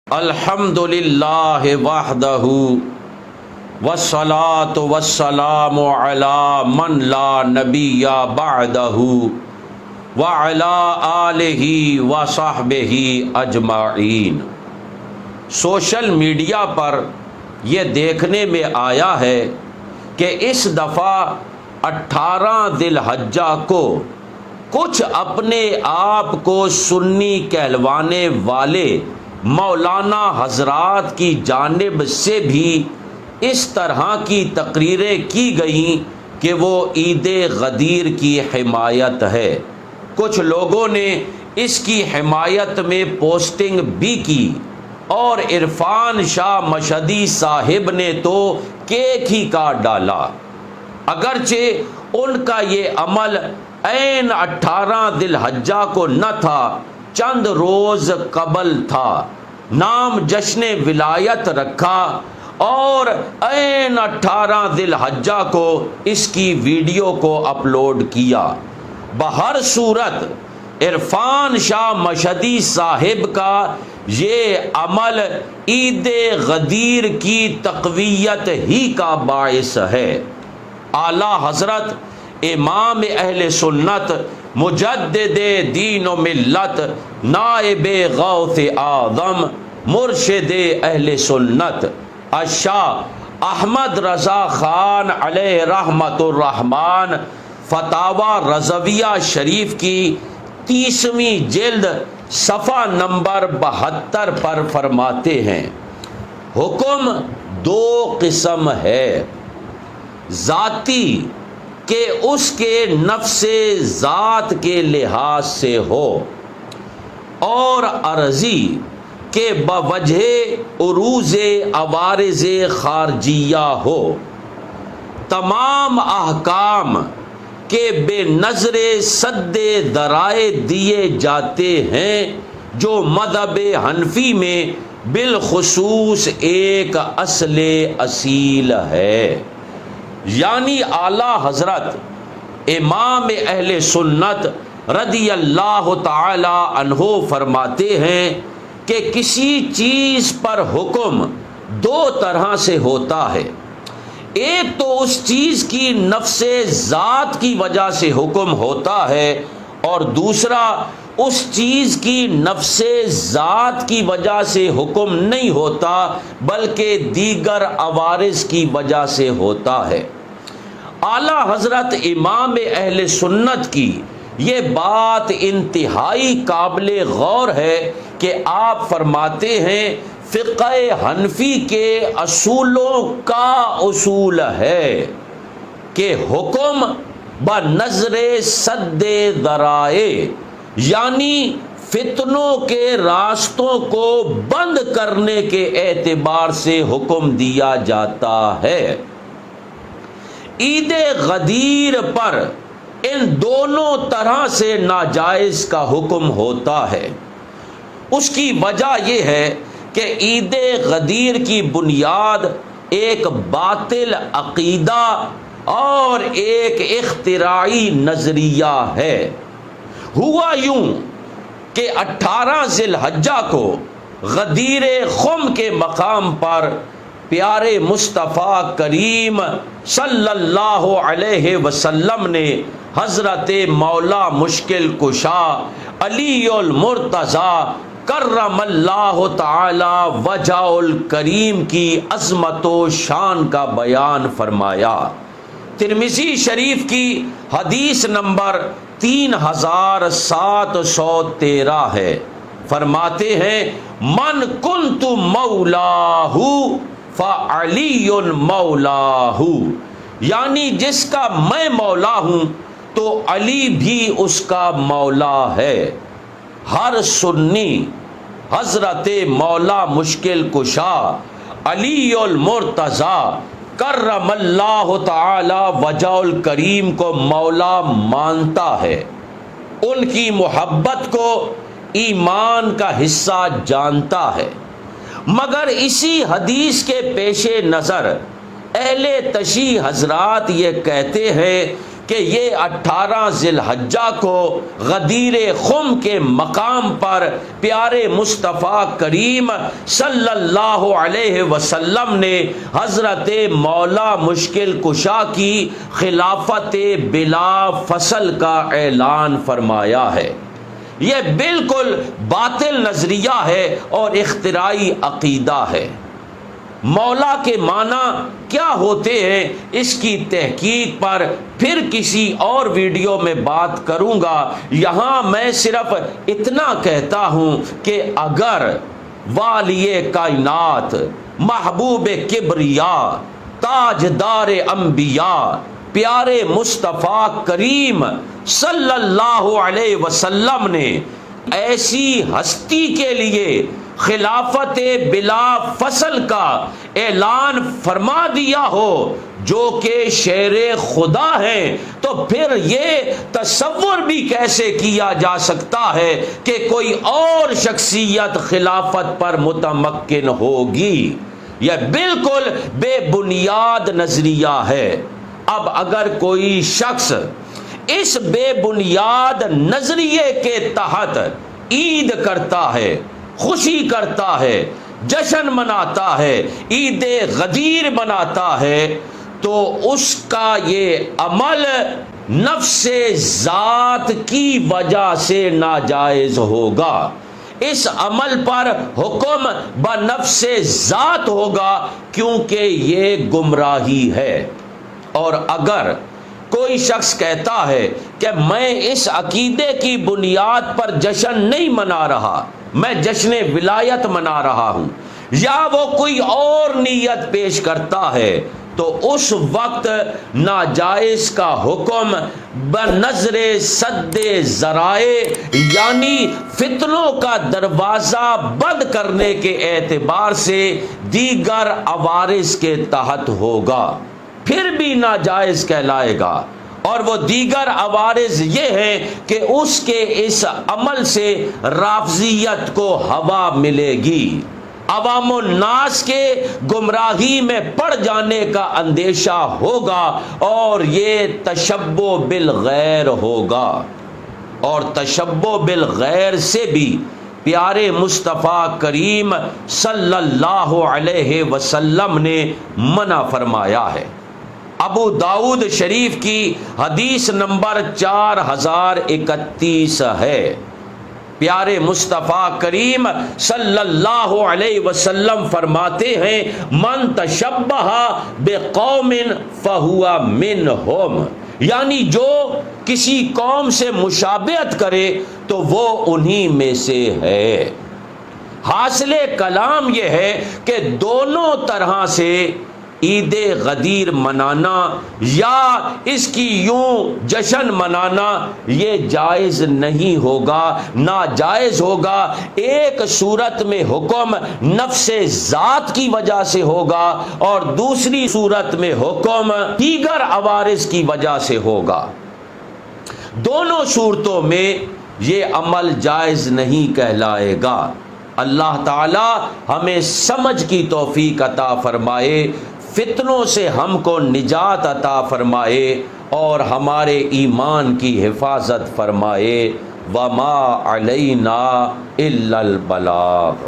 الحمد للہ وحدہ والصلاة والسلام علی من لا نبی بعدہ وعلی آلہ وصحبہ اجمعین۔ سوشل میڈیا پر یہ دیکھنے میں آیا ہے کہ اس دفعہ 18 ذی الحجہ کو کچھ اپنے آپ کو سنی کہلوانے والے مولانا حضرات کی جانب سے بھی اس طرح کی تقریریں کی گئیں کہ وہ عید غدیر کی حمایت ہے۔ کچھ لوگوں نے اس کی حمایت میں پوسٹنگ بھی کی اور عرفان شاہ مشہدی صاحب نے تو کیک ہی کاٹ ڈالا، اگرچہ ان کا یہ عمل عین 18 ذی الحجہ کو نہ تھا، چند روز قبل تھا۔ نام جشن ولایت رکھا اور عین 18 ذی الحجہ کو اس کی ویڈیو کو اپلوڈ کیا۔ بہر صورت عرفان شاہ مشہدی صاحب کا یہ عمل عید غدیر کی تقویت ہی کا باعث ہے۔ اعلی حضرت امام اہل سنت مجدد دین و ملت نائب غوث اعظم مرشد اہل سنت الشاہ احمد رضا خان علیہ رحمت الرحمن فتاوی رضویہ شریف کی 30ویں جلد صفحہ نمبر 72 پر فرماتے ہیں، حکم دو قسم ہے، ذاتی کہ اس کے نفس ذات کے لحاظ سے ہو، اور عرضی کہ بوجہ عروض عوارض خارجیہ ہو۔ تمام احکام کے بے نظر سد ذرائع دیے جاتے ہیں جو مذہب حنفی میں بالخصوص ایک اصل اصیل ہے۔ یعنی اعلی حضرت امام اہل سنت رضی اللہ تعالی عنہ فرماتے ہیں کہ کسی چیز پر حکم دو طرح سے ہوتا ہے، ایک تو اس چیز کی نفس ذات کی وجہ سے حکم ہوتا ہے، اور دوسرا اس چیز کی نفس ذات کی وجہ سے حکم نہیں ہوتا بلکہ دیگر عوارض کی وجہ سے ہوتا ہے۔ اعلی حضرت امام اہل سنت کی یہ بات انتہائی قابل غور ہے کہ آپ فرماتے ہیں فقہ حنفی کے اصولوں کا اصول ہے کہ حکم بنظر سد ذرائع، یعنی فتنوں کے راستوں کو بند کرنے کے اعتبار سے حکم دیا جاتا ہے۔ عید غدیر پر ان دونوں طرح سے ناجائز کا حکم ہوتا ہے۔ اس کی وجہ یہ ہے کہ عید غدیر کی بنیاد ایک باطل عقیدہ اور ایک اختراعی نظریہ ہے۔ ہوا یوں کہ 18 ذی الحجہ کو غدیر خم کے مقام پر پیارے مصطفیٰ کریم صلی اللہ علیہ وسلم نے حضرت مولا مشکل کشا علی المرتضیٰ کرم اللہ تعالی وجہ الکریم کی عظمت و شان کا بیان فرمایا۔ ترمذی شریف کی حدیث نمبر 3713 ہے، فرماتے ہیں من کنت مولاہ فعلی مولاہ، یعنی جس کا میں مولا ہوں تو علی بھی اس کا مولا ہے۔ ہر سنی حضرت مولا مشکل کشا علی المرتضیٰ کرم اللہ تعالی وجہ الکریم کو مولا مانتا ہے، ان کی محبت کو ایمان کا حصہ جانتا ہے، مگر اسی حدیث کے پیش نظر اہل تشیع حضرات یہ کہتے ہیں کہ یہ 18 ذی الحجہ کو غدیر خم کے مقام پر پیارے مصطفیٰ کریم صلی اللہ علیہ وسلم نے حضرت مولا مشکل کشا کی خلافت بلا فصل کا اعلان فرمایا ہے۔ یہ بالکل باطل نظریہ ہے اور اختراعی عقیدہ ہے۔ مولا کے معنی کیا ہوتے ہیں اس کی تحقیق پر پھر کسی اور ویڈیو میں بات کروں گا۔ یہاں میں صرف اتنا کہتا ہوں کہ اگر والی کائنات، محبوب کبریا، تاجدار انبیاء، پیارے مصطفیٰ کریم صلی اللہ علیہ وسلم نے ایسی ہستی کے لیے خلافت بلا فصل کا اعلان فرما دیا ہو جو کہ شیر خدا ہیں، تو پھر یہ تصور بھی کیسے کیا جا سکتا ہے کہ کوئی اور شخصیت خلافت پر متمکن ہوگی؟ یہ بالکل بے بنیاد نظریہ ہے۔ اب اگر کوئی شخص اس بے بنیاد نظریے کے تحت عید کرتا ہے، خوشی کرتا ہے، جشن مناتا ہے، عید غدیر مناتا ہے، تو اس کا یہ عمل نفس ذات کی وجہ سے ناجائز ہوگا۔ اس عمل پر حکم بنفس ذات ہوگا کیونکہ یہ گمراہی ہے۔ اور اگر کوئی شخص کہتا ہے کہ میں اس عقیدے کی بنیاد پر جشن نہیں منا رہا، میں جشن ولایت منا رہا ہوں، یا وہ کوئی اور نیت پیش کرتا ہے، تو اس وقت ناجائز کا حکم بنظر سد ذرائع یعنی فتنوں کا دروازہ بند کرنے کے اعتبار سے دیگر عوارض کے تحت ہوگا، پھر بھی ناجائز کہلائے گا۔ اور وہ دیگر عوارض یہ ہیں کہ اس کے اس عمل سے رافضیت کو ہوا ملے گی، عوام الناس کے گمراہی میں پڑ جانے کا اندیشہ ہوگا، اور یہ تشبہ بالغیر ہوگا۔ اور تشبہ بالغیر سے بھی پیارے مصطفیٰ کریم صلی اللہ علیہ وسلم نے منع فرمایا ہے۔ ابو داؤد شریف کی حدیث نمبر 4031 ہے۔ پیارے مصطفیٰ کریم صلی اللہ علیہ وسلم فرماتے ہیں من تشبہ بقوم فہو منہم، یعنی جو کسی قوم سے مشابہت کرے تو وہ انہی میں سے ہے۔ حاصل کلام یہ ہے کہ دونوں طرح سے عید غدیر منانا یا اس کی یوں جشن منانا یہ جائز نہیں ہوگا، ناجائز ہوگا۔ ایک صورت میں حکم نفس ذات کی وجہ سے ہوگا اور دوسری صورت میں حکم دیگر عوارض کی وجہ سے ہوگا۔ دونوں صورتوں میں یہ عمل جائز نہیں کہلائے گا۔ اللہ تعالی ہمیں سمجھ کی توفیق عطا فرمائے، فتنوں سے ہم کو نجات عطا فرمائے اور ہمارے ایمان کی حفاظت فرمائے۔ وما علینا الا البلاغ۔